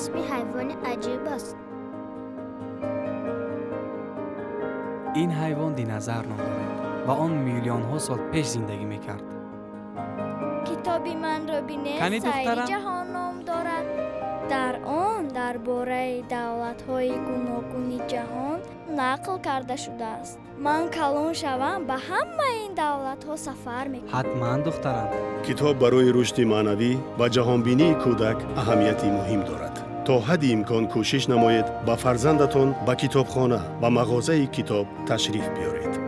اسمی حیوان عجیب است. این حیوان دینازر نام دارد و آن میلیون ها سال پیش زندگی میکرد. کتابی من را بینید کنی سیری دخترم؟ جهان نام دارد. در آن درباره دولت‌های گوناگون جهان نقل کرده شده است. من کلان شوم به همه این دولت‌ها سفر میکنم. حتما دخترم. کتاب برای رشد معنوی و جهانبینی کودک اهمیتی مهم دارد. تا حد امکان کوشش نمایید با فرزندتان به کتابخانه و مغازه کتاب تشریف بیارید.